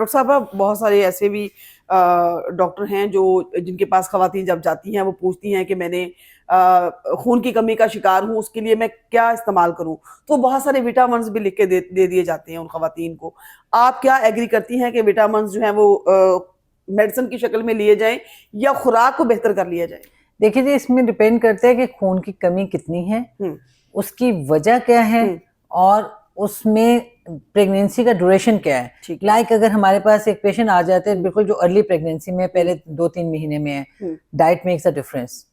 Doctor साहब बहुत सारे ऐसे भी डॉक्टर हैं जो जिनके पास खवातीन जब जाती हैं वो पूछती हैं कि मैंने खून की कमी का शिकार हूँ, उसके लिए मैं क्या इस्तेमाल करूँ, तो बहुत सारे विटामिन्स भी लिख के दे दिए जाते हैं उन खवातीन को। आप क्या एग्री करती हैं कि विटामिन्स जो हैं वो मेडिसिन की शक्ल में लिए जाएं या खुराक को बेहतर कर लिया जाए? देखिए जी, इसमें डिपेंड करता है कि खून की कमी कितनी है, उसकी वजह क्या है और उसमें प्रेगनेंसी का ड्यूरेशन क्या है। लाइक अगर हमारे पास एक पेशेंट आ जाते हैं बिल्कुल जो अर्ली प्रेगनेंसी में पहले 2-3 महीने में है, डाइट मेक्स अ डिफरेंस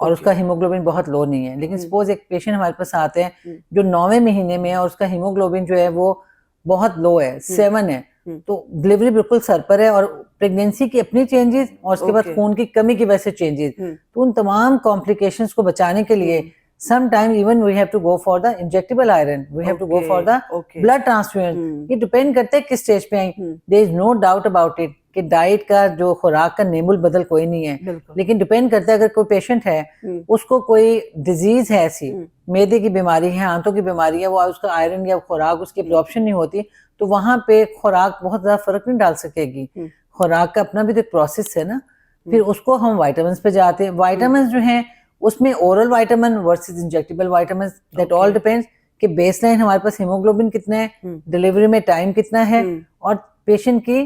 और उसका हीमोग्लोबिन बहुत लो नहीं है, लेकिन सपोज एक पेशेंट हमारे पास आते हैं जो 9वें महीने में है और उसका हीमोग्लोबिन जो है वो बहुत लो है, 7 है, तो डिलीवरी बिल्कुल सर पर है और प्रेगनेंसी की अपनी चेंजेस और उसके बाद खून की कमी की वजह से चेंजेस, तो उन तमाम कॉम्प्लिकेशंस को बचाने के लिए sometimes even we have to go for the injectable iron, we have to go for the blood transfusion। ये डिपेंड करता है किस स्टेज पे आई। there is no doubt about it कि डाइट का जो खुराक का नेमुल बदल कोई नहीं है, लेकिन डिपेंड करता है अगर कोई पेशेंट है उसको कोई डिजीज है ऐसी, मैदे की बीमारी है, आंतों की बीमारी है, वो उसका आयरन या खुराक उसकी एब्जॉर्प्शन नहीं होती, तो वहां पे खुराक बहुत ज्यादा फर्क नहीं डाल सकेगी। खुराक का अपना भी तो एक प्रोसेस है ना। फिर उसको हम वाइटामिन पे जाते हैं। वाइटामिन जो है उसमें oral vitamin versus injectable vitamin, that all depends कि बेसलाइन हमारे पास हीमोग्लोबिन कितना है, डिलीवरी में टाइम कितना है और पेशेंट की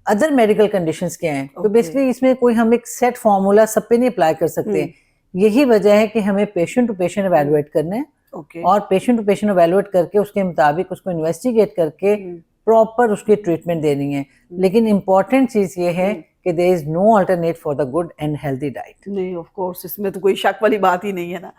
अदर मेडिकल कंडीशंस क्या हैं। तो बेसिकली इसमें कोई हम एक सेट फॉर्मूला सब पे नहीं अप्लाई कर सकते। यही वजह है कि हमें पेशेंट टू पेशेंट एवेलुएट करना है और पेशेंट टू पेशेंट एवेलुएट करके उसके मुताबिक उसको इन्वेस्टिगेट करके प्रॉपर उसकी ट्रीटमेंट देनी है। लेकिन इंपॉर्टेंट चीज ये है कि there is no alternate for the good and healthy diet. नहीं, ऑफ कोर्स इसमें तो कोई शक वाली बात ही नहीं है ना।